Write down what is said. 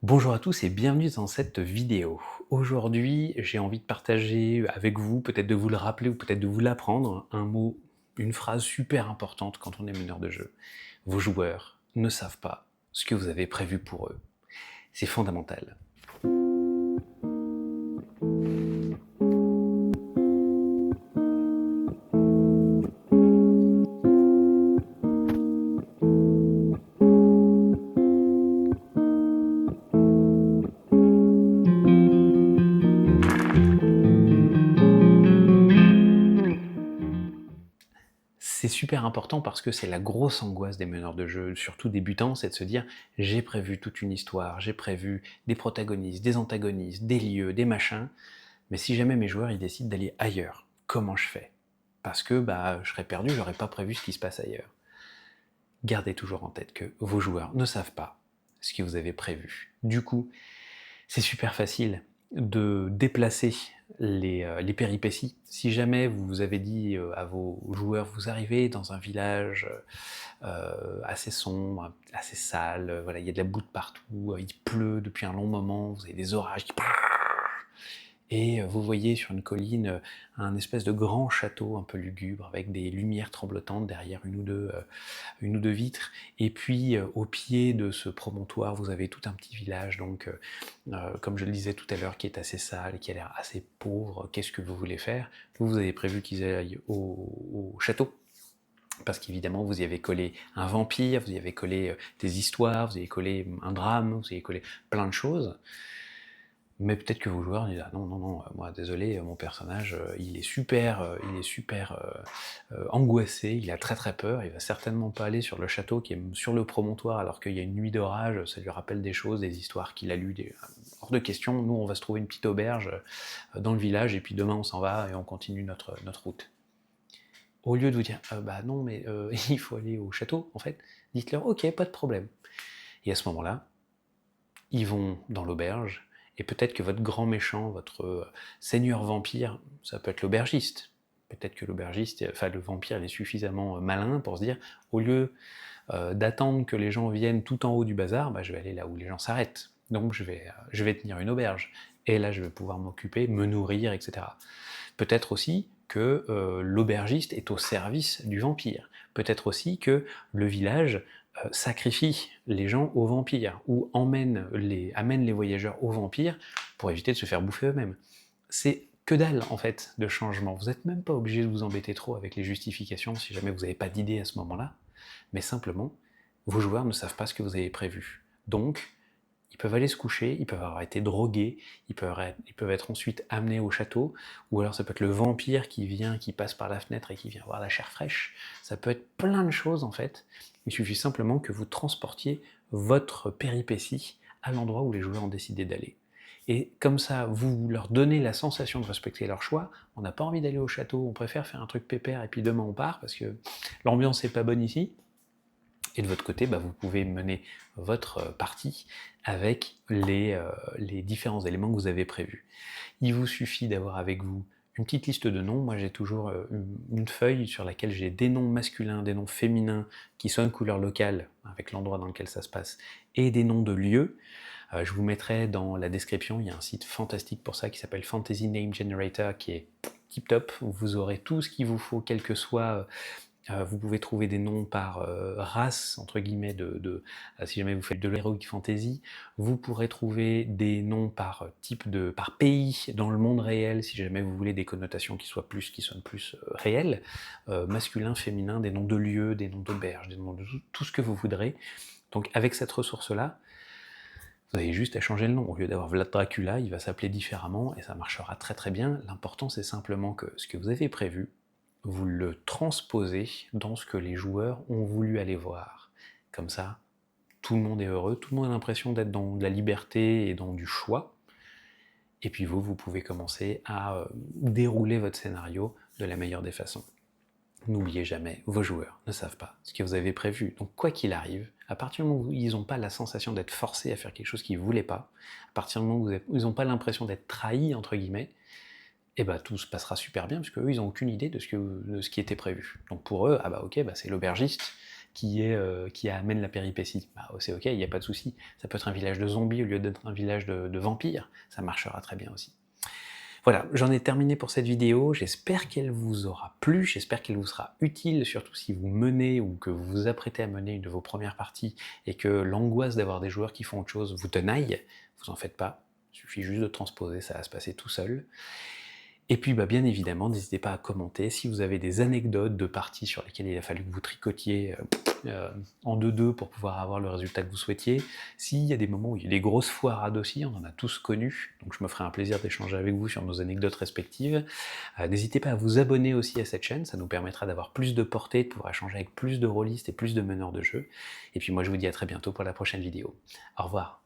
Bonjour à tous et bienvenue dans cette vidéo. Aujourd'hui, j'ai envie de partager avec vous, peut-être de vous le rappeler ou peut-être de vous l'apprendre, un mot, une phrase super importante quand on est meneur de jeu. Vos joueurs ne savent pas ce que vous avez prévu pour eux. C'est fondamental. C'est super important parce que c'est la grosse angoisse des meneurs de jeu, surtout débutants, c'est de se dire j'ai prévu toute une histoire, j'ai prévu des protagonistes, des antagonistes, des lieux, des machins, mais si jamais mes joueurs ils décident d'aller ailleurs, comment je fais? Parce que je serais perdu, j'aurais pas prévu ce qui se passe ailleurs. Gardez toujours en tête que vos joueurs ne savent pas ce que vous avez prévu. Du coup, c'est super facile de déplacer les péripéties. Si jamais vous vous avez dit à vos joueurs, vous arrivez dans un village assez sombre, assez sale, voilà, il y a de la boue de partout, il pleut depuis un long moment, vous avez des orages qui... Et vous voyez sur une colline un espèce de grand château un peu lugubre avec des lumières tremblotantes derrière une ou deux vitres. Et puis au pied de ce promontoire, vous avez tout un petit village, donc comme je le disais tout à l'heure, qui est assez sale, qui a l'air assez pauvre. Qu'est-ce que vous voulez faire? Vous avez prévu qu'ils aillent au château, parce qu'évidemment vous y avez collé un vampire, vous y avez collé des histoires, vous y avez collé un drame, vous y avez collé plein de choses. Mais peut-être que vos joueurs disent ah non non non, moi désolé, mon personnage il est super angoissé, il a très très peur, il va certainement pas aller sur le château qui est sur le promontoire alors qu'il y a une nuit d'orage, ça lui rappelle des choses, des histoires qu'il a lues, hors de question. Nous on va se trouver une petite auberge dans le village et puis demain on s'en va et on continue notre route. Au lieu de vous dire bah non mais il faut aller au château en fait, dites-leur ok pas de problème. Et à ce moment-là, ils vont dans l'auberge, et peut-être que votre grand méchant, votre seigneur vampire, ça peut être l'aubergiste. Peut-être que l'aubergiste, enfin le vampire, il est suffisamment malin pour se dire, au lieu d'attendre que les gens viennent tout en haut du bazar, je vais aller là où les gens s'arrêtent. Donc je vais tenir une auberge. Et là, je vais pouvoir m'occuper, me nourrir, etc. Peut-être aussi que l'aubergiste est au service du vampire. Peut-être aussi que le village sacrifie les gens aux vampires, ou amène les voyageurs aux vampires pour éviter de se faire bouffer eux-mêmes. C'est que dalle, en fait, de changement. Vous n'êtes même pas obligé de vous embêter trop avec les justifications si jamais vous n'avez pas d'idée à ce moment-là, mais simplement, vos joueurs ne savent pas ce que vous avez prévu. Donc, ils peuvent aller se coucher, ils peuvent avoir été drogués, ils peuvent être ensuite amenés au château, ou alors ça peut être le vampire qui vient, qui passe par la fenêtre et qui vient voir la chair fraîche. Ça peut être plein de choses en fait. Il suffit simplement que vous transportiez votre péripétie à l'endroit où les joueurs ont décidé d'aller. Et comme ça, vous leur donnez la sensation de respecter leur choix. On n'a pas envie d'aller au château, on préfère faire un truc pépère et puis demain on part parce que l'ambiance n'est pas bonne ici. Et de votre côté, vous pouvez mener votre partie avec les différents éléments que vous avez prévus. Il vous suffit d'avoir avec vous une petite liste de noms. Moi j'ai toujours une feuille sur laquelle j'ai des noms masculins, des noms féminins qui sonnent couleur locale avec l'endroit dans lequel ça se passe, et des noms de lieux. Je vous mettrai dans la description, il y a un site fantastique pour ça qui s'appelle Fantasy Name Generator qui est tip top. Vous aurez tout ce qu'il vous faut, quel que soit vous pouvez trouver des noms par race, entre guillemets, si jamais vous faites de l'heroic fantasy. Vous pourrez trouver des noms par par pays dans le monde réel, si jamais vous voulez des connotations qui sonnent plus réelles, masculin, féminin, des noms de lieux, des noms d'auberges, des noms de tout ce que vous voudrez. Donc avec cette ressource-là, vous avez juste à changer le nom. Au lieu d'avoir Vlad Dracula, il va s'appeler différemment et ça marchera très très bien. L'important c'est simplement que ce que vous avez prévu, vous le transposez dans ce que les joueurs ont voulu aller voir. Comme ça, tout le monde est heureux, tout le monde a l'impression d'être dans de la liberté et dans du choix. Et puis vous pouvez commencer à dérouler votre scénario de la meilleure des façons. N'oubliez jamais, vos joueurs ne savent pas ce que vous avez prévu. Donc quoi qu'il arrive, à partir du moment où ils n'ont pas la sensation d'être forcés à faire quelque chose qu'ils ne voulaient pas, à partir du moment où ils n'ont pas l'impression d'être trahis, entre guillemets, et tout se passera super bien, parce qu'eux, ils n'ont aucune idée de ce qui était prévu. Donc pour eux, ok, c'est l'aubergiste qui amène la péripétie. Bah, c'est ok, il n'y a pas de souci. Ça peut être un village de zombies au lieu d'être un village de vampires, ça marchera très bien aussi. Voilà, j'en ai terminé pour cette vidéo, j'espère qu'elle vous aura plu, j'espère qu'elle vous sera utile, surtout si vous menez ou que vous vous apprêtez à mener une de vos premières parties et que l'angoisse d'avoir des joueurs qui font autre chose vous tenaille, vous en faites pas, il suffit juste de transposer, ça va se passer tout seul. Et puis bien évidemment, n'hésitez pas à commenter si vous avez des anecdotes de parties sur lesquelles il a fallu que vous tricotiez en 2-2 pour pouvoir avoir le résultat que vous souhaitiez. S'il y a des moments où il y a des grosses foirades aussi, on en a tous connu, donc je me ferai un plaisir d'échanger avec vous sur nos anecdotes respectives. N'hésitez pas à vous abonner aussi à cette chaîne, ça nous permettra d'avoir plus de portée, de pouvoir échanger avec plus de rôlistes et plus de meneurs de jeu. Et puis moi je vous dis à très bientôt pour la prochaine vidéo. Au revoir.